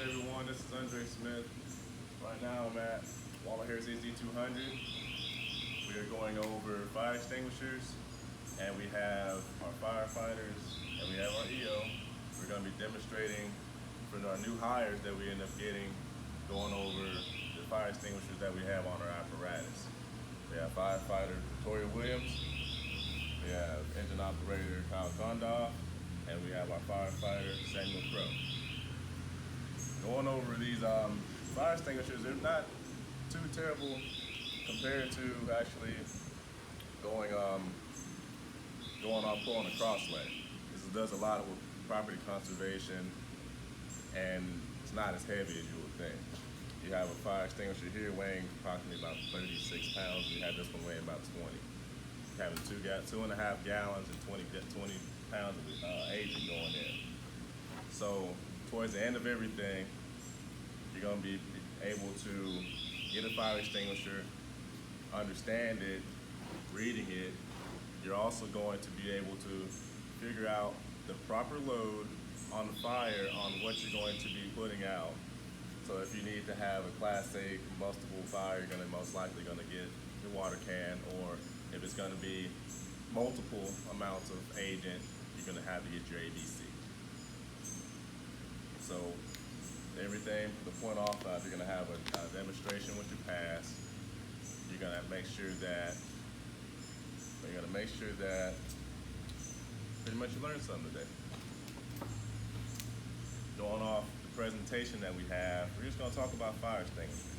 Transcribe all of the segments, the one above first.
everyone? This is Andre Smith. Right now I'm at Waller Harris HD200. We are going over fire extinguishers, and we have our firefighters, and we have our EO. We're going to be demonstrating for our new hires that we end up getting, going over the fire extinguishers that we have on our apparatus. We have firefighter Victoria Williams, we have engine operator Kyle Gondoff, and we have our firefighter Samuel Crow. Going over these fire extinguishers, they're not too terrible compared to actually going pulling a crossway. This does a lot of property conservation, and it's not as heavy as you would think. You have a fire extinguisher here weighing approximately about 36 pounds. You have this one weighing about 20. Having 2.5 gallons and 20 pounds of agent going in. So towards the end of everything, you're going to be able to get a fire extinguisher, understand it, reading it. You're also going to be able to figure out the proper load on the fire on what you're going to be putting out. So if you need to have a Class A combustible fire, you're going to most likely going to get your water can, or if it's going to be multiple amounts of agent, you're going to have to get your ABC. So everything from the point off, you're going to have a demonstration with your pass. You're going to make sure that pretty much you learned something today. Going off the presentation that we have, we're just going to talk about fire extinguishers.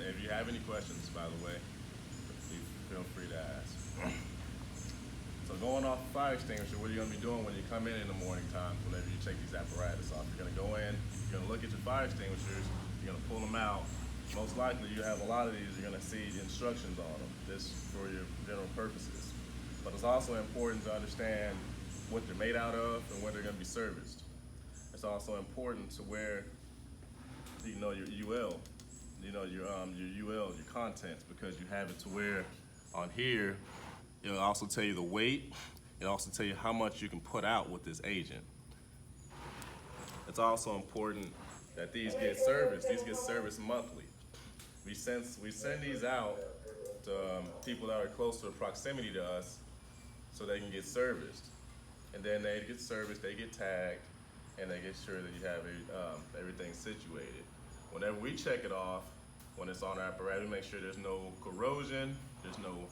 If you have any questions, by the way, please feel free to ask. So going off the fire extinguisher, what are you going to be doing when you come in the morning time, whenever you take these apparatus off? You're going to go in, you're going to look at your fire extinguishers, you're going to pull them out. Most likely you have a lot of these, you're going to see the instructions on them, just for your general purposes. But it's also important to understand what they're made out of and when they're going to be serviced. It's also important to where your UL, your contents, because you have it to where on here, it'll also tell you the weight. It'll also tell you how much you can put out with this agent. It's also important that these get serviced. These get serviced monthly. We send these out to people that are close to proximity to us so they can get serviced. And then they get serviced, they get tagged, and they get sure that you have everything situated. Whenever we check it off, when it's on our apparatus, we make sure there's no corrosion, there's no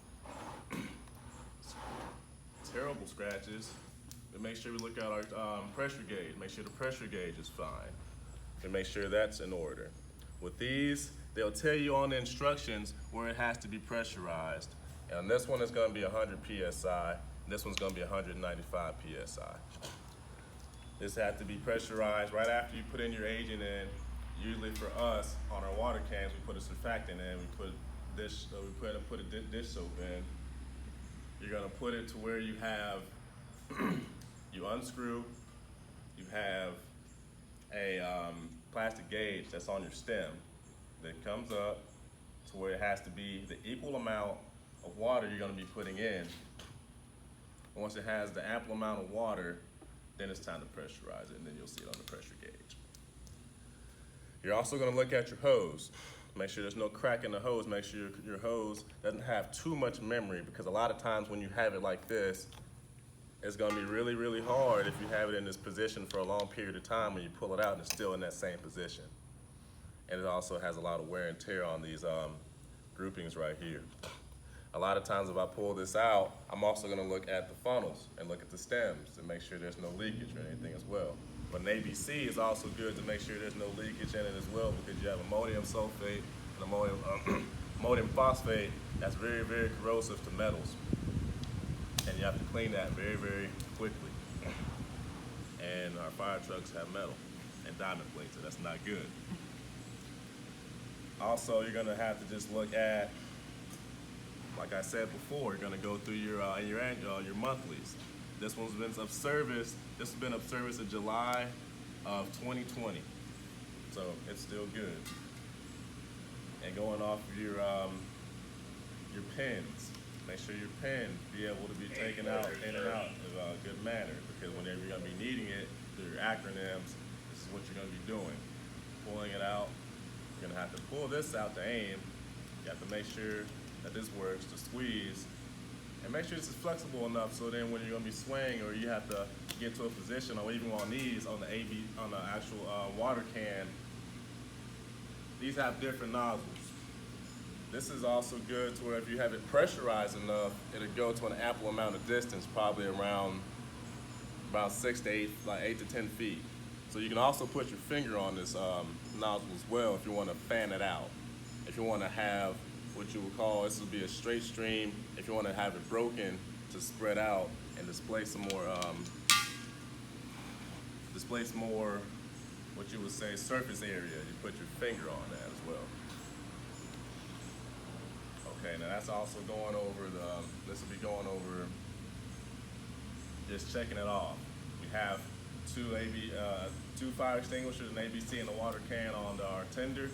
terrible scratches. We make sure we look at our pressure gauge, make sure the pressure gauge is fine, and make sure that's in order. With these, they'll tell you on the instructions where it has to be pressurized. And this one is going to be 100 PSI, and this one's going to be 195 PSI. This has to be pressurized right after you put in your agent in. Usually for us, on our water cans, we put a surfactant in, we put a dish soap in. You're gonna put it to where you have, you unscrew, you have a plastic gauge that's on your stem that comes up to where it has to be the equal amount of water you're gonna be putting in. And once it has the ample amount of water, then it's time to pressurize it, and then you'll see it on the pressure gauge. You're also going to look at your hose. Make sure there's no crack in the hose. Make sure your hose doesn't have too much memory, because a lot of times when you have it like this, it's going to be really, really hard if you have it in this position for a long period of time. When you pull it out and it's still in that same position. And it also has a lot of wear and tear on these groupings right here. A lot of times if I pull this out, I'm also going to look at the funnels and look at the stems and make sure there's no leakage or anything as well. But an ABC is also good to make sure there's no leakage in it as well, because you have ammonium sulfate and ammonium phosphate that's very, very corrosive to metals. And you have to clean that very, very quickly. And our fire trucks have metal and diamond plates, so that's not good. Also, you're going to have to just look at, like I said before, you're going to go through your monthlies. This one's been of service. This has been of service in July of 2020, so it's still good. And going off your pins, make sure your pin be able to be taken out in and out in a good manner, because whenever you're going to be needing it, your your acronyms, this is what you're going to be doing. Pulling it out, you're going to have to pull this out to aim. You have to make sure that this works to squeeze. And make sure this is flexible enough so then when you're going to be swaying or you have to get to a position or even on these on the actual water can, these have different nozzles. This is also good to where if you have it pressurized enough, it'll go to an ample amount of distance, probably around 6 to 8, like 8 to 10 feet. So you can also put your finger on this nozzle as well if you want to fan it out. If you want to have what you would call, this would be a straight stream. If you want to have it broken to spread out and display some more, what you would say, surface area, you put your finger on that as well. Okay, now that's also going over this will be going over just checking it off. We have two fire extinguishers, an ABC and a water can on our tender,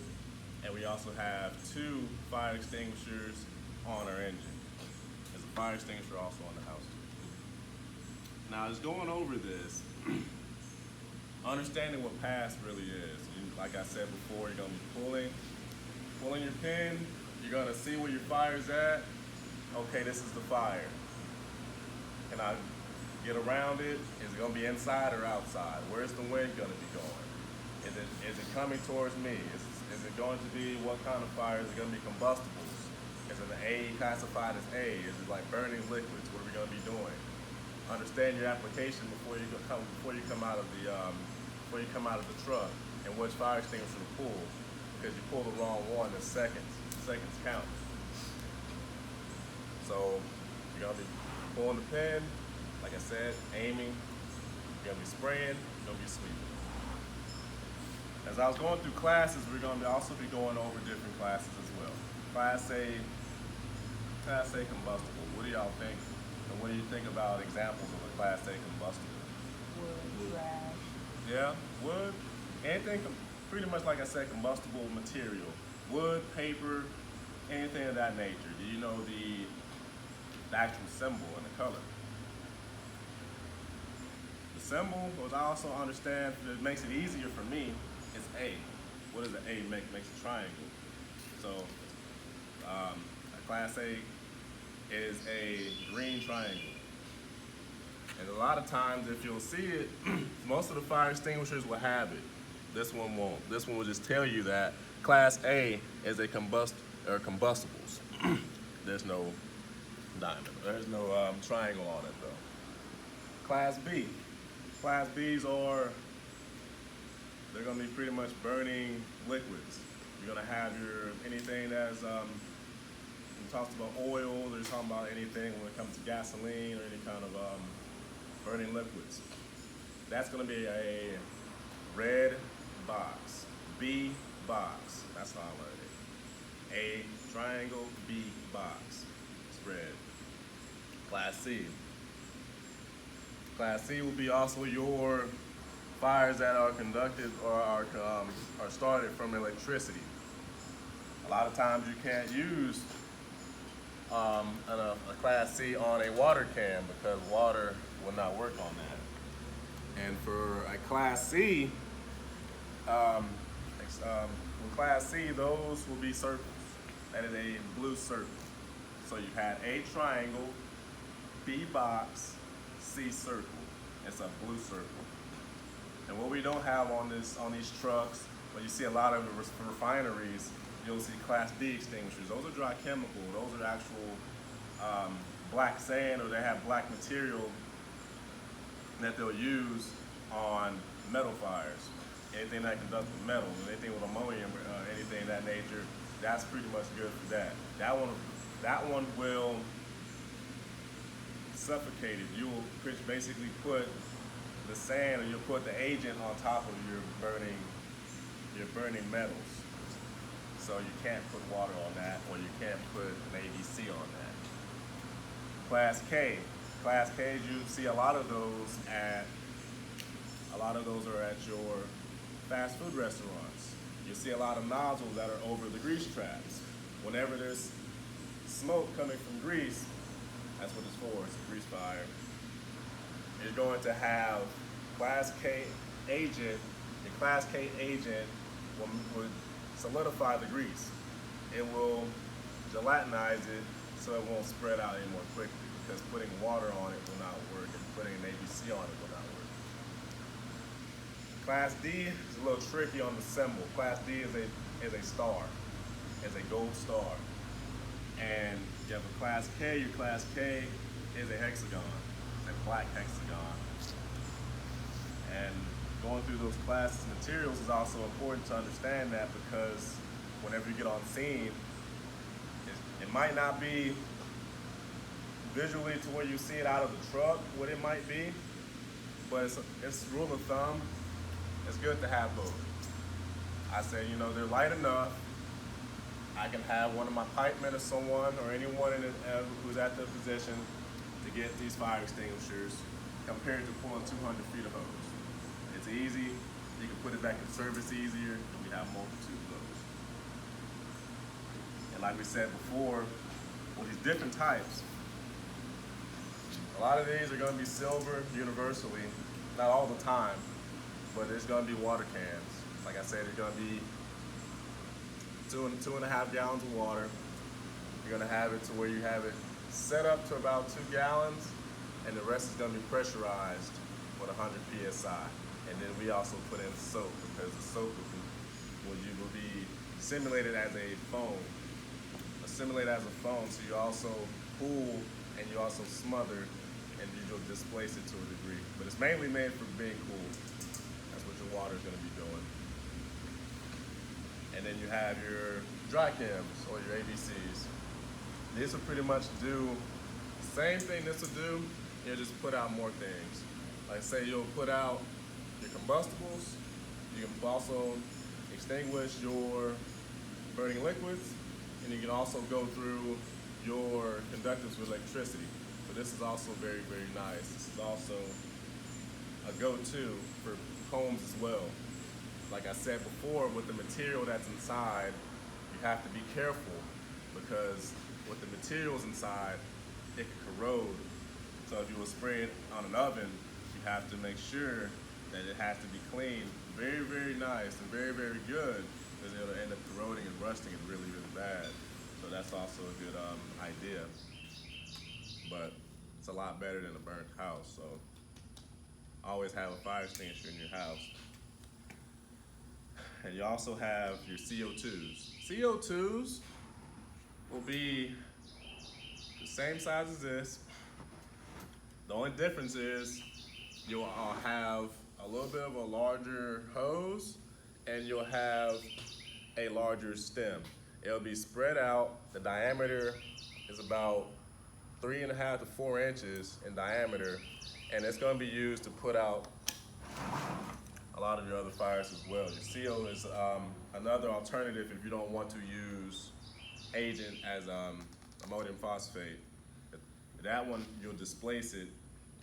and we also have 2 fire extinguishers on our engine. There's a fire extinguisher also on the house. Now, just going over this, understanding what pass really is. Like I said before, you're gonna be pulling your pin. You're gonna see where your fire's at. Okay, this is the fire. Can I get around it? Is it gonna be inside or outside? Where's the wind gonna be going? Is it coming towards me? Is it going to be, what kind of fire? Is it gonna be combustibles? Is it an A classified as A? Is it like burning liquids? What are we gonna be doing? Understand your application before you come out of the truck and which fire extinguisher to pull, because you pull the wrong one, the seconds count. So you're gonna be pulling the pin, like I said, aiming. You're gonna be spraying. You're gonna be sweeping. As I was going through classes, we're gonna also be going over different classes as well. Class A combustible. What do y'all think? And what do you think about examples of a Class A combustible? Wood, trash. Yeah, wood. Anything, pretty much like I said, combustible material. Wood, paper, anything of that nature. Do you know the actual symbol and the color? The symbol, which I also understand, that makes it easier for me, is A. What does an A make? Makes a triangle. So a Class A is a green triangle. And a lot of times, if you'll see it, most of the fire extinguishers will have it. This one won't. This one will just tell you that Class A is a combustibles. There's no diamond. There's no triangle on it though. Class B. Class B's they're gonna be pretty much burning liquids. You're gonna have anything that's we talked about oil. They're talking about anything when it comes to gasoline or any kind of burning liquids. That's gonna be a red box, B box. That's how I learned it. A triangle, B box. It's red. Class C. Class C will be also your fires that are conducted or are started from electricity. A lot of times you can't use a Class C on a water can because water will not work on that. And for a Class C, with Class C, those will be circles. That is a blue circle. So you had A triangle, B box, C circle. It's a blue circle. And what we don't have on these trucks, but you see a lot of refineries, you'll see Class B extinguishers. Those are dry chemical. Those are actual black sand, or they have black material that they'll use on metal fires. Anything that conducts with metal, anything with ammonium, anything of that nature, that's pretty much good for that. That one will suffocate it. You will basically put the sand, or you'll put the agent on top of your burning metals. So you can't put water on that, or you can't put an ABC on that. Class K. Class Ks, you see a lot of those are at your fast food restaurants. You see a lot of nozzles that are over the grease traps. Whenever there's smoke coming from grease, that's what it's for, it's a grease fire. You're going to have Class K agent, your Class K agent, will solidify the grease. It will gelatinize it so it won't spread out any more quickly, because putting water on it will not work and putting an ABC on it will not work. Class D is a little tricky on the symbol. Class D is a star, is a gold star. And you have a Class K, your Class K is a hexagon, a black hexagon. And going through those classes materials is also important to understand that, because whenever you get on scene, it might not be visually to where you see it out of the truck, what it might be, but it's rule of thumb, it's good to have both. I say, you know, they're light enough. I can have one of my pipemen or someone, or anyone who's at the position, to get these fire extinguishers, compared to pulling 200 feet of hose. It's easy. You can put it back in service easier, and we have multitude of those. And like we said before, with these different types, a lot of these are going to be silver universally, not all the time, but there's going to be water cans. Like I said, there's going to be 2.5 gallons of water. You're going to have it to where you have it set up to about 2 gallons, and the rest is going to be pressurized with 100 psi. And then we also put in soap, because the soap will be simulated as a foam. Simulated as a foam, so you also cool and you also smother, and you'll displace it to a degree. But it's mainly made for being cool. That's what your water is going to be doing. And then you have your dry chems, or your ABCs. This will pretty much do the same thing this will do, you'll just put out more things. Like say you'll put out your combustibles, you can also extinguish your burning liquids, and you can also go through your conductors with electricity. So this is also very, very nice. This is also a go-to for homes as well. Like I said before, with the material that's inside, you have to be careful, because with the materials inside, it can corrode. So if you will spray it on an oven, you have to make sure that it has to be clean, very, very nice and very, very good, because it'll end up corroding and rusting it really, really bad. So that's also a good idea. But it's a lot better than a burnt house. So always have a fire extinguisher in your house. And you also have your CO2s. CO2s will be the same size as this. The only difference is you'll have a little bit of a larger hose, and you'll have a larger stem. It'll be spread out. The diameter is about 3.5 to 4 inches in diameter, and it's going to be used to put out a lot of your other fires as well. Your CO is another alternative if you don't want to use agent as ammonium phosphate. That one, you'll displace it,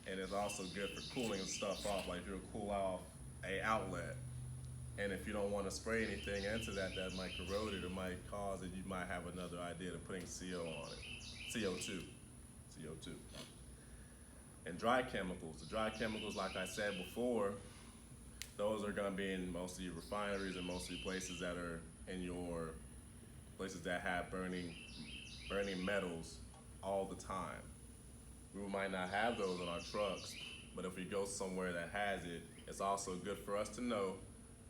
and it's also good for cooling stuff off, like you'll cool off a outlet. And if you don't want to spray anything into that might corrode it or might cause it, you might have another idea of putting CO on it. CO2. And dry chemicals. The dry chemicals, like I said before, those are going to be in mostly refineries and mostly places that are in your places that have burning metals all the time. We might not have those on our trucks, but if we go somewhere that has it, it's also good for us to know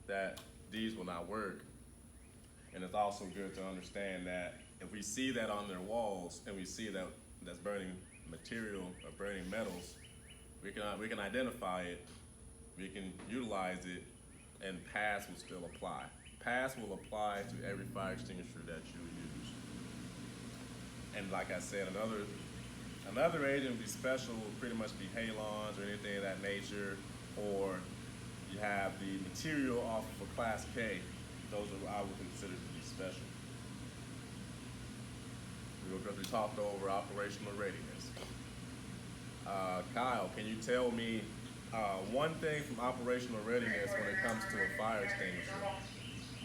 that these will not work. And it's also good to understand that if we see that on their walls and we see that that's burning material or burning metals, we can identify it, we can utilize it, and pass will still apply. Pass will apply to every fire extinguisher that you use. And like I said, another agent would be special, would pretty much be halons or anything of that nature, or you have the material off of a Class K. Those are I would consider to be special. We talked over operational readiness. Kyle, can you tell me one thing from operational readiness when it comes to a fire extinguisher?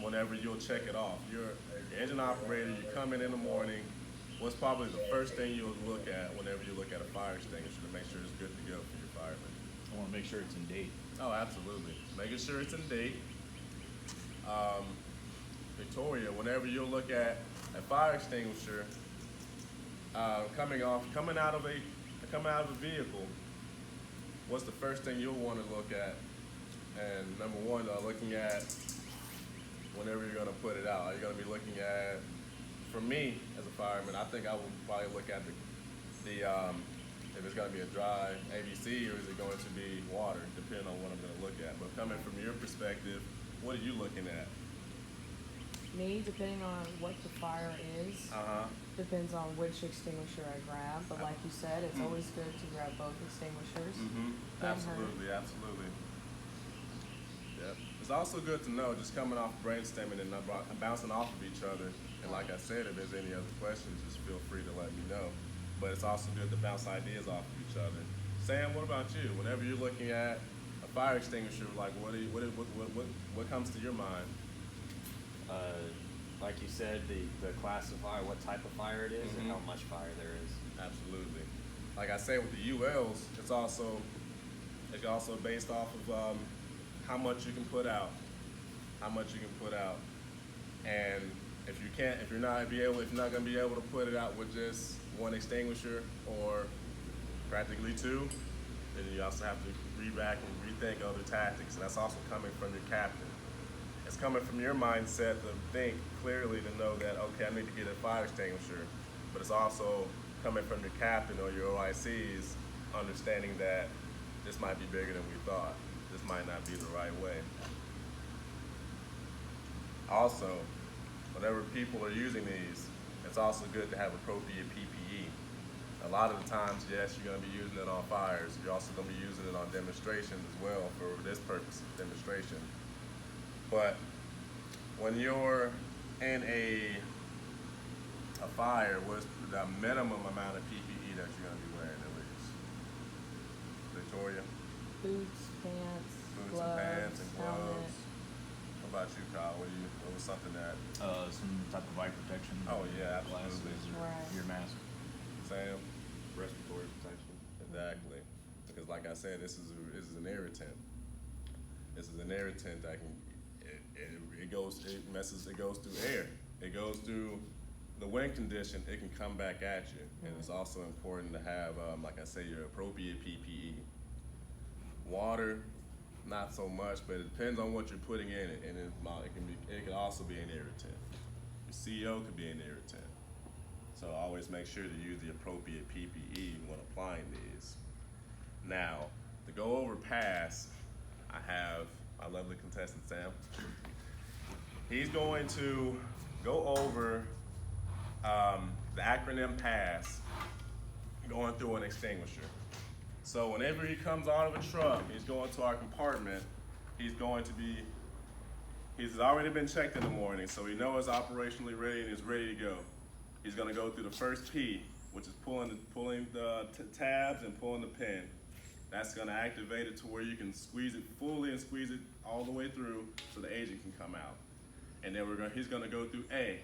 Whenever you'll check it off, you're an engine operator, you come in the morning, what's probably the first thing you'll look at whenever you look at a fire extinguisher to make sure it's good to go for your fireman? I want to make sure it's in date. Oh, absolutely. Making sure it's in date. Victoria, whenever you look at a fire extinguisher coming out of a vehicle, what's the first thing you'll want to look at? And number one, looking at whenever you're going to put it out. Are you going to be looking at? For me, as a fireman, I think I would probably look at the if it's going to be a dry ABC or is it going to be water, depending on what I'm going to look at. But coming from your perspective, what are you looking at? Me, depending on what the fire is, depends on which extinguisher I grab. But like you said, it's always good to grab both extinguishers. Absolutely, absolutely. Yep. It's also good to know, just coming off brainstorming and bouncing off of each other. And like I said, if there's any other questions, just feel free to let me know. But it's also good to bounce ideas off of each other. Sam, what about you? Whenever you're looking at a fire extinguisher, like what comes to your mind? Like you said, the classify what type of fire it is and how much fire there is. Absolutely. Like I say with the ULs, it's also based off of how much you can put out, and if you're not going to be able to put it out with just one extinguisher or practically two, then you also have to re-back and rethink other tactics, and that's also coming from your captain. It's coming from your mindset to think clearly to know that, okay, I need to get a fire extinguisher, but it's also coming from your captain or your OICs understanding that this might be bigger than we thought. This might not be the right way. Also, whenever people are using these, it's also good to have appropriate PPE. A lot of the times, yes, you're going to be using it on fires. You're also going to be using it on demonstrations as well for this purpose, demonstration. But when you're in a fire, what's the minimum amount of PPE that you're going to be wearing at least? Victoria? Boots, pants, Boots gloves, and pants and gloves. helmet. What about you, Kyle? What was something that? Some type of eye protection. Oh, yeah, Glasses absolutely. or Right. your mask. Sam? Respiratory protection. Exactly. Because like I said, this is an irritant. This is an irritant that can it goes through air. It goes through the wind condition. It can come back at you, and it's also important to have, like I say, your appropriate PPE. Water, not so much, but it depends on what you're putting in it, and it can also be an irritant. Your CO could be an irritant. So always make sure to use the appropriate PPE when applying these. Now, to go over PASS, I have my lovely contestant, Sam. He's going to go over the acronym PASS, going through an extinguisher. So whenever he comes out of a truck, he's going to our compartment, he's already been checked in the morning, so he knows it's operationally ready and is ready to go. He's going to go through the first P, which is pulling the tabs and pulling the pin. That's going to activate it to where you can squeeze it fully and squeeze it all the way through so the agent can come out. And then he's going to go through A.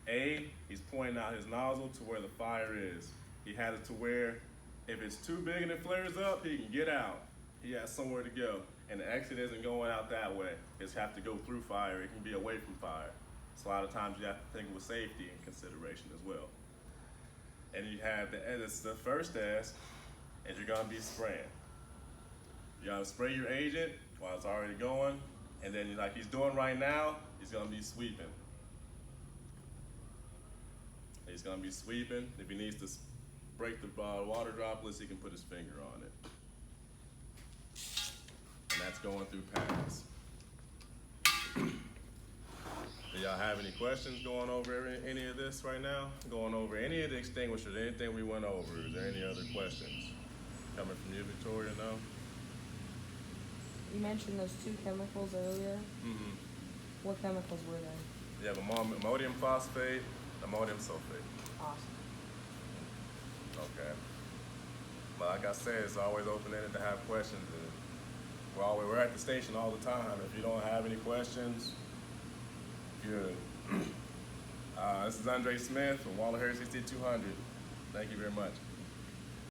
A, he's pointing out his nozzle to where the fire is. He has it to where if it's too big and it flares up, he can get out. He has somewhere to go. And the exit isn't going out that way. It's have to go through fire. It can be away from fire. So a lot of times you have to think with safety in consideration as well. And you have the first S, and you're gonna be spraying. You're gonna spray your agent while it's already going, and then like he's doing right now, he's gonna be sweeping. He's gonna be sweeping. If he needs to break the water droplets, he can put his finger on it. And that's going through PASS. Do y'all have any questions going over any of this right now? Going over any of the extinguishers, anything we went over? Is there any other questions? Coming from you, Victoria, no? You mentioned those two chemicals earlier. What chemicals were they? You have ammonium phosphate, ammonium sulfate. Awesome. Okay. But like I said, it's always open-ended to have questions. And we're at the station all the time. If you don't have any questions, good. This is Andre Smith from Waller Harris 6200. Thank you very much.